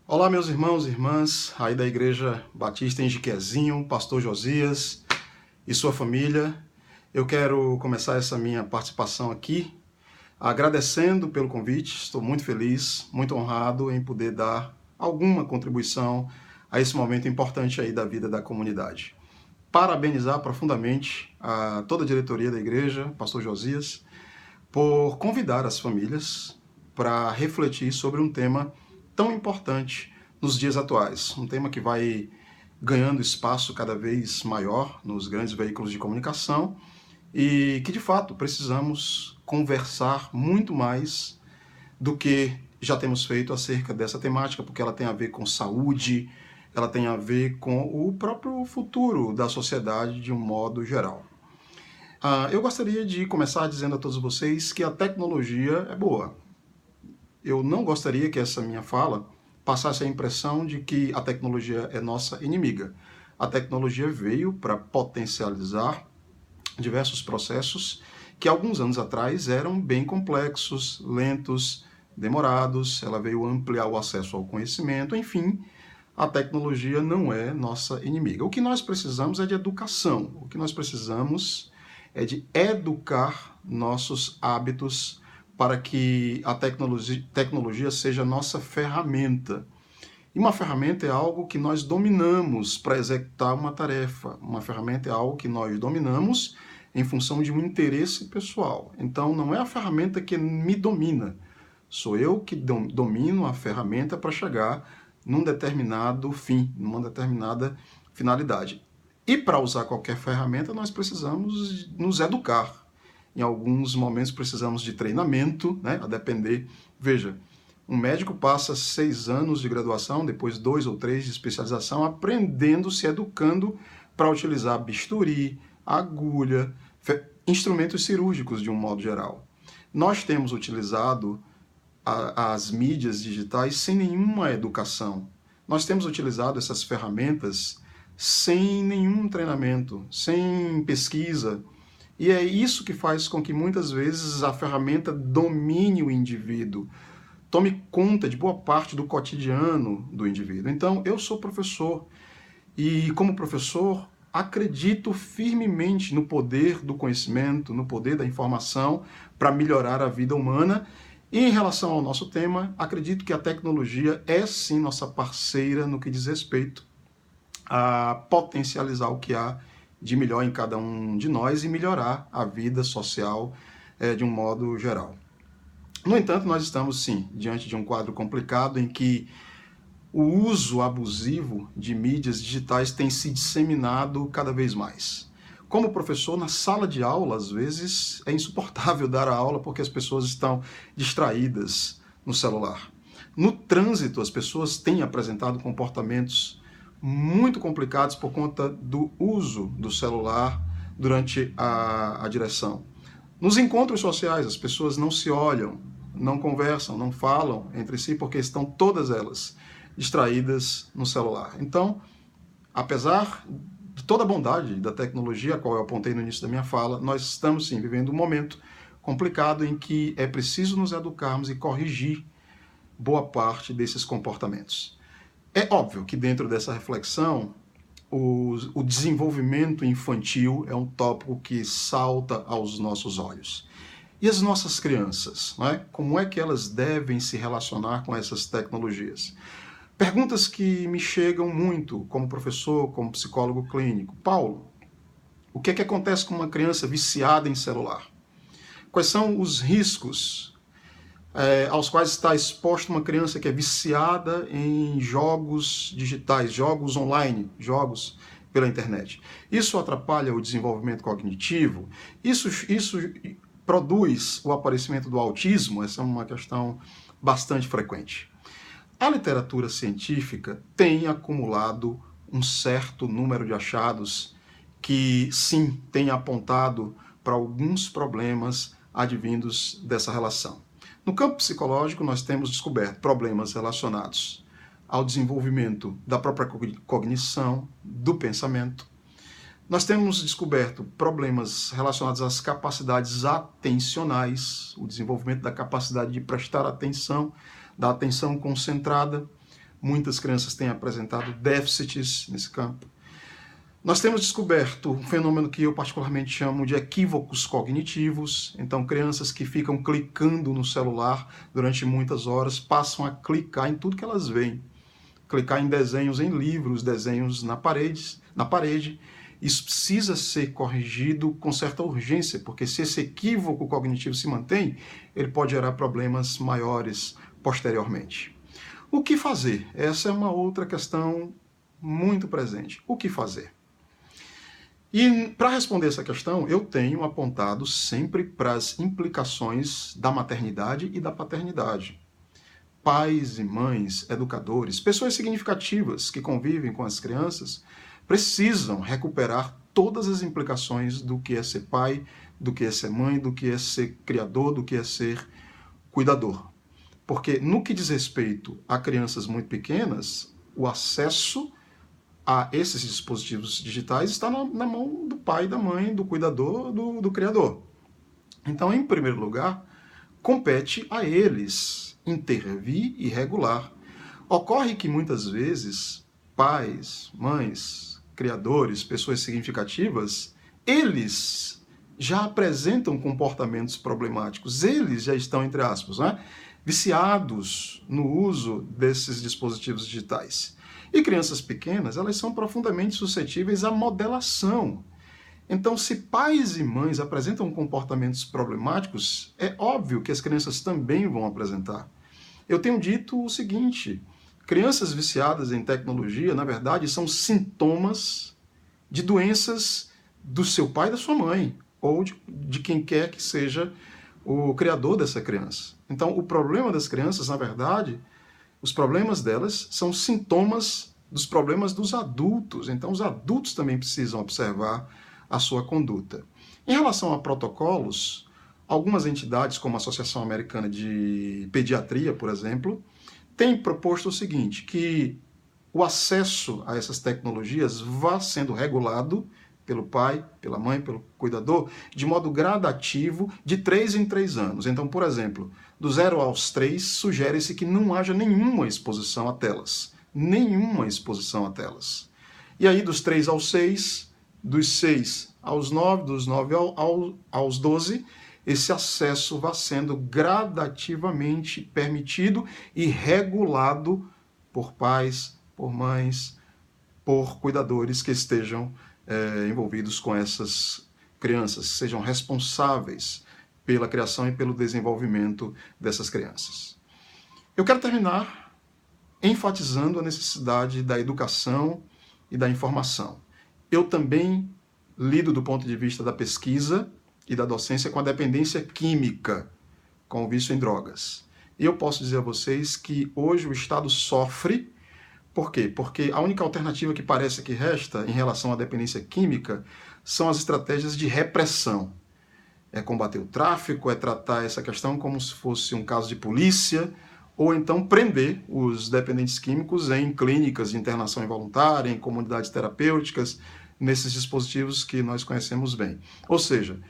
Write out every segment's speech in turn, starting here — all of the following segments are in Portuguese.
Olá, meus irmãos e irmãs, aí da Igreja Batista em Jiquezinho, Pastor Josias e sua família. Eu quero começar essa minha participação aqui agradecendo pelo convite. Estou muito feliz, muito honrado em poder dar alguma contribuição a esse momento importante aí da vida da comunidade. Parabenizar profundamente a toda a diretoria da igreja, Pastor Josias, por convidar as famílias para refletir sobre um tema tão importante nos dias atuais. Um tema que vai ganhando espaço cada vez maior nos grandes veículos de comunicação e que, de fato, precisamos conversar muito mais do que já temos feito acerca dessa temática, porque ela tem a ver com saúde, ela tem a ver com o próprio futuro da sociedade de um modo geral. Eu gostaria de começar dizendo a todos vocês que a tecnologia é boa. Eu não gostaria que essa minha fala passasse a impressão de que a tecnologia é nossa inimiga. A tecnologia veio para potencializar diversos processos que alguns anos atrás eram bem complexos, lentos, demorados. Ela veio ampliar o acesso ao conhecimento, enfim, a tecnologia não é nossa inimiga. O que nós precisamos é de educação. O que nós precisamos é de educar nossos hábitos para que a tecnologia seja nossa ferramenta. E uma ferramenta é algo que nós dominamos para executar uma tarefa. Uma ferramenta é algo que nós dominamos em função de um interesse pessoal. Então, não é a ferramenta que me domina. Sou eu que domino a ferramenta para chegar num determinado fim, numa determinada finalidade. E para usar qualquer ferramenta, nós precisamos nos educar. Em alguns momentos precisamos de treinamento, né? A depender. Veja, um médico passa 6 anos de graduação, depois 2 ou 3 de especialização, aprendendo, se educando para utilizar bisturi, agulha, instrumentos cirúrgicos de um modo geral. Nós temos utilizado as mídias digitais sem nenhuma educação. Nós temos utilizado essas ferramentas sem nenhum treinamento, sem pesquisa. E é isso que faz com que muitas vezes a ferramenta domine o indivíduo, tome conta de boa parte do cotidiano do indivíduo. Então, eu sou professor e, como professor, acredito firmemente no poder do conhecimento, no poder da informação para melhorar a vida humana. E em relação ao nosso tema, acredito que a tecnologia é sim nossa parceira no que diz respeito a potencializar o que há de melhor em cada um de nós e melhorar a vida social de um modo geral. No entanto, nós estamos, sim, diante de um quadro complicado em que o uso abusivo de mídias digitais tem se disseminado cada vez mais. Como professor, na sala de aula, às vezes, é insuportável dar a aula porque as pessoas estão distraídas no celular. No trânsito, as pessoas têm apresentado comportamentos muito complicados por conta do uso do celular durante a direção. Nos encontros sociais, as pessoas não se olham, não conversam, não falam entre si, porque estão todas elas distraídas no celular. Então, apesar de toda a bondade da tecnologia, a qual eu apontei no início da minha fala, nós estamos sim vivendo um momento complicado em que é preciso nos educarmos e corrigir boa parte desses comportamentos. É óbvio que dentro dessa reflexão, o desenvolvimento infantil é um tópico que salta aos nossos olhos. E as nossas crianças, não é? Como é que elas devem se relacionar com essas tecnologias? Perguntas que me chegam muito como professor, como psicólogo clínico. Paulo, o que é que acontece com uma criança viciada em celular? Quais são os riscos aos quais está exposta uma criança que é viciada em jogos digitais, jogos online, jogos pela internet? Isso atrapalha o desenvolvimento cognitivo? Isso produz o aparecimento do autismo? Essa é uma questão bastante frequente. A literatura científica tem acumulado um certo número de achados que, sim, tem apontado para alguns problemas advindos dessa relação. No campo psicológico, nós temos descoberto problemas relacionados ao desenvolvimento da própria cognição, do pensamento. Nós temos descoberto problemas relacionados às capacidades atencionais, o desenvolvimento da capacidade de prestar atenção, da atenção concentrada. Muitas crianças têm apresentado déficits nesse campo. Nós temos descoberto um fenômeno que eu particularmente chamo de equívocos cognitivos. Então, crianças que ficam clicando no celular durante muitas horas passam a clicar em tudo que elas veem. Clicar em desenhos em livros, desenhos na parede. Isso precisa ser corrigido com certa urgência, porque se esse equívoco cognitivo se mantém, ele pode gerar problemas maiores posteriormente. O que fazer? Essa é uma outra questão muito presente. O que fazer? E para responder essa questão, eu tenho apontado sempre para as implicações da maternidade e da paternidade. Pais e mães, educadores, pessoas significativas que convivem com as crianças, precisam recuperar todas as implicações do que é ser pai, do que é ser mãe, do que é ser criador, do que é ser cuidador. Porque no que diz respeito a crianças muito pequenas, o acesso a esses dispositivos digitais está na mão do pai, da mãe, do cuidador, do criador. Então, em primeiro lugar, compete a eles intervir e regular. Ocorre que muitas vezes pais, mães, criadores, pessoas significativas, eles já apresentam comportamentos problemáticos, eles já estão, entre aspas, viciados no uso desses dispositivos digitais. E crianças pequenas, elas são profundamente suscetíveis à modelação. Então, se pais e mães apresentam comportamentos problemáticos, é óbvio que as crianças também vão apresentar. Eu tenho dito o seguinte: crianças viciadas em tecnologia, na verdade, são sintomas de doenças do seu pai e da sua mãe, ou de quem quer que seja o criador dessa criança. Então, o problema das crianças, na verdade, os problemas delas são sintomas dos problemas dos adultos. Então, os adultos também precisam observar a sua conduta. Em relação a protocolos, algumas entidades, como a Associação Americana de Pediatria, por exemplo, têm proposto o seguinte, que o acesso a essas tecnologias vá sendo regulado pelo pai, pela mãe, pelo cuidador, de modo gradativo, de 3 em 3 anos. Então, por exemplo, do 0 aos 3, sugere-se que não haja nenhuma exposição a telas. Nenhuma exposição a telas. E aí, dos 3 aos 6, dos 6 aos 9, dos 9 aos 12, esse acesso vai sendo gradativamente permitido e regulado por pais, por mães, por cuidadores que estejam envolvidos com essas crianças, sejam responsáveis pela criação e pelo desenvolvimento dessas crianças. Eu quero terminar enfatizando a necessidade da educação e da informação. Eu também lido do ponto de vista da pesquisa e da docência com a dependência química, com o vício em drogas. E eu posso dizer a vocês que hoje o Estado sofre. Por quê? Porque a única alternativa que parece que resta em relação à dependência química são as estratégias de repressão. É combater o tráfico, é tratar essa questão como se fosse um caso de polícia, ou então prender os dependentes químicos em clínicas de internação involuntária, em comunidades terapêuticas, nesses dispositivos que nós conhecemos bem. Ou seja,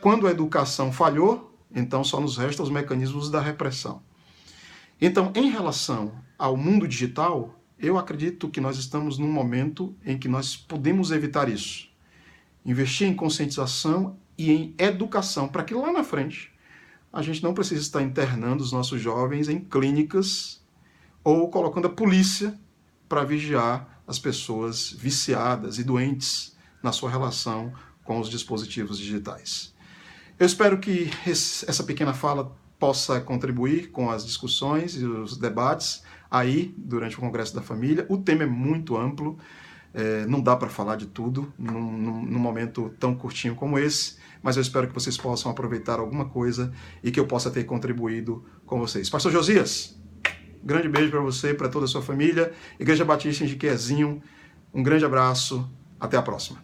quando a educação falhou, então só nos restam os mecanismos da repressão. Então, em relação ao mundo digital, eu acredito que nós estamos num momento em que nós podemos evitar isso. Investir em conscientização e em educação, para que lá na frente a gente não precise estar internando os nossos jovens em clínicas ou colocando a polícia para vigiar as pessoas viciadas e doentes na sua relação com os dispositivos digitais. Eu espero que essa pequena fala possa contribuir com as discussões e os debates aí durante o Congresso da Família. O tema é muito amplo, não dá para falar de tudo num momento tão curtinho como esse, mas eu espero que vocês possam aproveitar alguma coisa e que eu possa ter contribuído com vocês. Pastor Josias, grande beijo para você e para toda a sua família. Igreja Batista em Jiquezinho, um grande abraço, até a próxima.